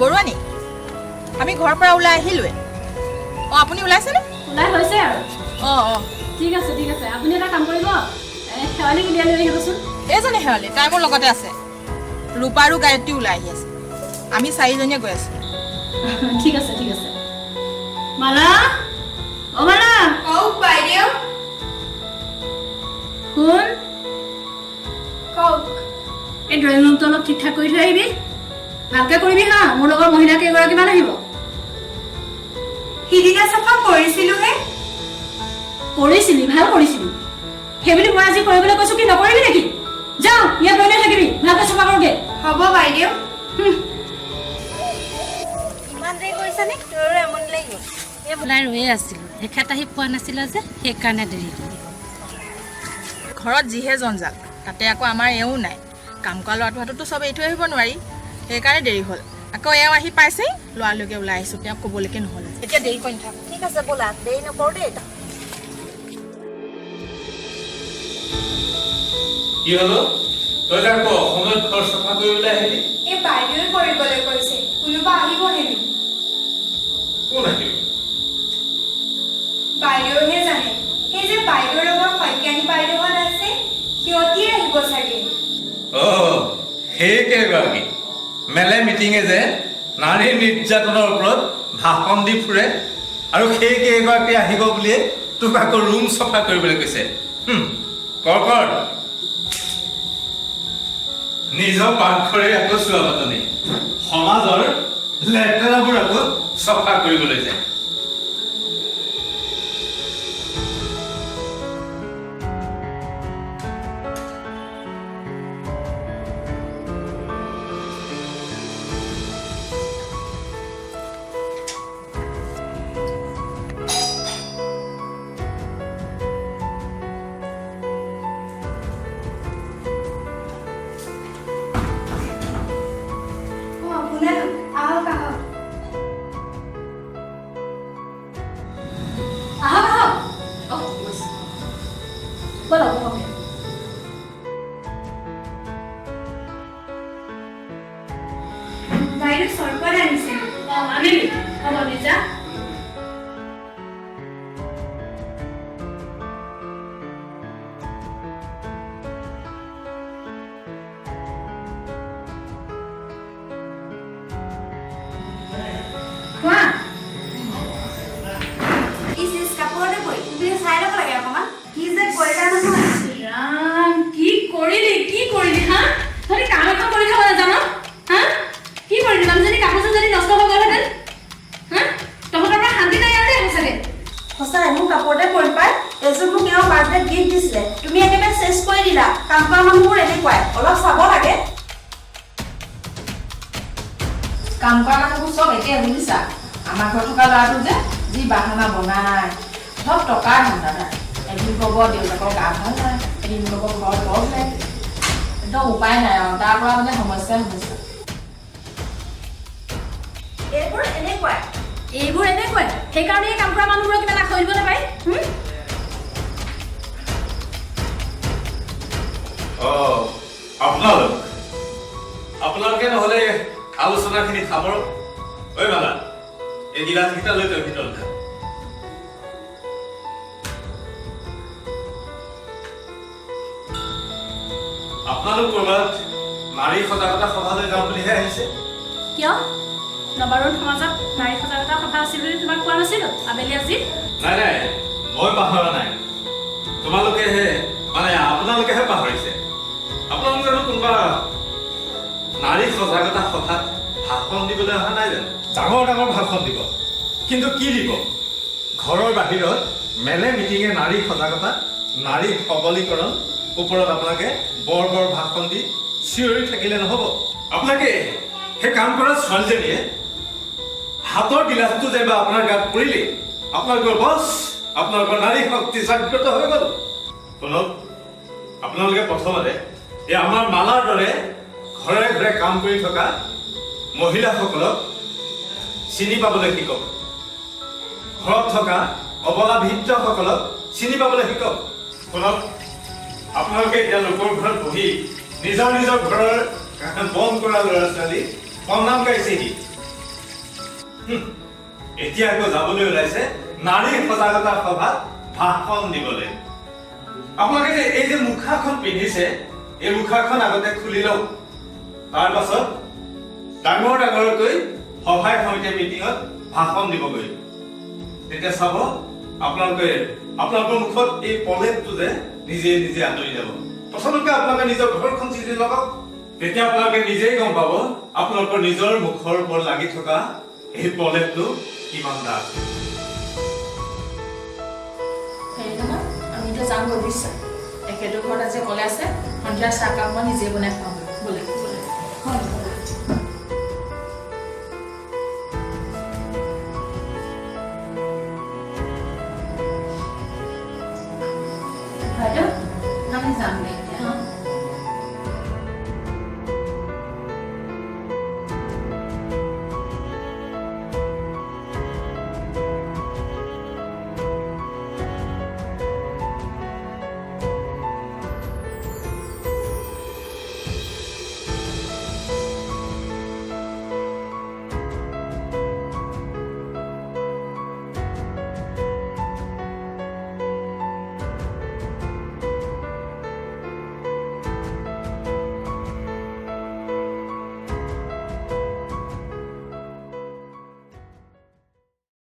বৰুৱানী আমি ঘৰৰ পৰা ওলাই আহিলোৱে আপুনি ওলাইছেনে ওলাই হৈছে আৰু ঠিক আছে আপুনি এটা কাম কৰিব শেৱালি উলিয়াই লৈ আহিবচোন এইজনী শেৱালি তাই মোৰ লগতে আছে ৰূপা আৰু গায়ত্ৰী ওলাই আহি আছে আমি চাৰিজনীয়ে গৈ আছো ঠিক আছে মালা অ মালা কওক বাইদেউ শুন কওক এই ড্ৰয়িং ৰুমটো অলপ ঠিক ঠাক কৰি থৈ আহিবি ভালকে কৰিবি হা মোৰ লগৰ মহিলা কেইগৰাকীমান আহিব সিদিনা চাফা কৰিছিলোহে কৰিছিলি ভাল কৰিছিলি সেইবুলি মই আজি কৰিবলৈ কৈছো কি নকৰিবি নেকি যাও ইয়াত বহি থাকিবি ভালকে চাফা কৰগে হ'ব বাইদেউ ইমান দেৰি কৰিছানে তোৰ এমন লাগি এই বোলাই ৰৈ আছিলো এখেত আহি পোৱা নাছিলা যে সেইকাৰণে দেৰি হ'ল ঘৰত যিহে জঞ্জাল তাতে আকৌ আমাৰ এও নাই কাম কৰা ল'ৰাটো হাততো চব এৰি থৈ আহিব নোৱাৰি সেইকাৰণে দেৰি হ'ল আকৌ এও আহি পাইছেই ল'ৰালৈকে ওলাই আহিছোঁ তেওঁক ক'বলৈকে নহ'ল এতিয়া দেৰি কৰি নাথাকোঁ ঠিক আছে ব'লা দেৰি নকৰোঁ দেই কি হলো তই যাক সময়ত ঘৰ চাফা কৰিবলৈ আহিলি এই বাইদেৱে কৰিবলৈ কৈছে কোনোবা আহিব নেকি কোন আহিব বাইদেউহে জানে সেই যে বাইদেউৰ লগত শইকীয়ানী বাইদেউহঁত আছে সিহঁতিয়ে আহিব চাগে সেই কেইগৰাকী মেলে মিটিঙে যে নাৰী নিৰ্যাতনৰ ওপৰত ভাষণ দি ফুৰে আৰু সেই কেইগৰাকী আহিব বুলিয়ে তোক আকৌ ৰুম চাফা কৰিবলৈ কৈছে কৰ নিজৰ পাকঘৰে আকৌ চোৱা পাতনি সমাজৰ লেতেৰাবোৰ আকৌ চাফা কৰিবলৈ যায় বাইদেউ চৰপত আনিছে আনিবি হ'ব নিজা খোৱা কাপোৰতে বৈ তুমি চাই ল'ব লাগে অকণমান কি যে কৰিলা নহয় ৰাম কি কৰিলি হা তই কাম এখন কৰি খাব নাজান হা কি কৰিলি মানুহজনী কাপোৰযোৰ যদি নষ্ট হৈ গ'লহেঁতেন হা তহঁতৰ পৰা শান্তি নাই আৰু দেই সঁচাকে সঁচাই মোৰ কাপোৰতে পৰি পাই এযোৰ মোক এওঁ বাৰ্থডে গিফ্ট দিছিলে তুমি একেবাৰে চেছ কৰি দিলা কাম কৰা মানুহবোৰ এনেকুৱাই অলপ চাব লাগে কাম কৰা মানুহবোৰ চব একে বুজিছা আমাৰ ঘৰত থকা ল'ৰাটো যে যি বাহানা বনাই চব টকাৰ ধান্দা তাৰ এদিন ক'ব দেউতাকৰ গা ভাল নাই এদিন ক'ব ঘৰত লগ নাই একদম উপায় নাই আৰু তাৰ পৰা মানে সমস্যা এইবোৰ এনেকুৱাই সেইকাৰণে কাম কৰা মানুহবোৰক কিবা এটা কৰিব নাপায় আপোনালোকে নহ'লে আলোচনাখিনি সামৰক ঐ মালা এই গিলাচকেইটা লৈ তই ভিতৰত যা আপোনালোক ক'ৰবাত নাৰী সজাগতা সভালৈ যাম বুলিহে আহিছে কিয় নবাৰুণ সমাজত নাৰী সজাগতা সভা আছিল বুলি তোমাক কোৱা নাছিলো আবেলি আজি নাই মই পাহৰা নাই তোমালোকেহে মানে আপোনালোকেহে পাহৰিছে আপোনালোকে কোনোবা নাৰী সজাগতা সভাত ভাষণ দিবলৈ অহা নাই জানো ডাঙৰ ভাষণ দিব কিন্তু কি দিব ঘৰৰ বাহিৰত মেলে মিটিঙে নাৰী সজাগতা নাৰী সবলীকৰণ ওপৰত আপোনালোকে বৰ ভাষণ দি চিঞৰি থাকিলে নহ'ব আপোনালোকে সেই কাম কৰা ছোৱালীজনীয়ে হাতৰ গিলাচটো যেনিবা আপোনাৰ গাত পৰিলে আপোনালোকৰ বছ আপোনালোকৰ নাৰী শক্তি জাগ্ৰত হৈ গ'ল শুনক আপোনালোকে প্ৰথমতে এই আমাৰ মালাৰ দৰে ঘৰে ঘৰে কাম কৰি থকা মহিলাসকলক চিনি পাবলৈ শিকক ঘৰত থকা অবলাভিত্তসকলক চিনি পাবলৈ শিকক শুনক আপোনালোকে এতিয়া লোকৰ ঘৰত বহি নিজৰ ঘৰৰ বন্ধ কৰা ল'ৰা ছোৱালী প্ৰণাম গাইছেহি এতিয়া আকৌ যাবলৈ ওলাইছে নাৰী সজাগতা সভাত ভাষণ দিবলৈ। আপোনালোকে যে এই যে মুখাখন পিন্ধিছে এই মুখাখন আগতে খুলি লওক, তাৰ পাছত ডাঙৰ ডাঙৰকৈ সভাই সমিতিৰ মিটিঙত ভাষণ দিবগৈ। তেতিয়া চাব আপোনালোকৰ মুখত এই পলেপটো যে নিজে নিজে আঁতৰি যাব। প্ৰথমতে আপোনালোকে নিজৰ ঘৰখন চিঠি লগাওক, তেতিয়া আপোনালোকে নিজেই গম পাব আপোনালোকৰ নিজৰ মুখৰ ওপৰত লাগি থকা এই পলেপটো কিমান ডাঠ। হেৰি নহয়, আমি এতিয়া যাম বুজিছা। একেটো ঘৰত আজি অকলে আছে, সন্ধিয়া চাহকাপ মই নিজে বনাই খাওঁ বোলে।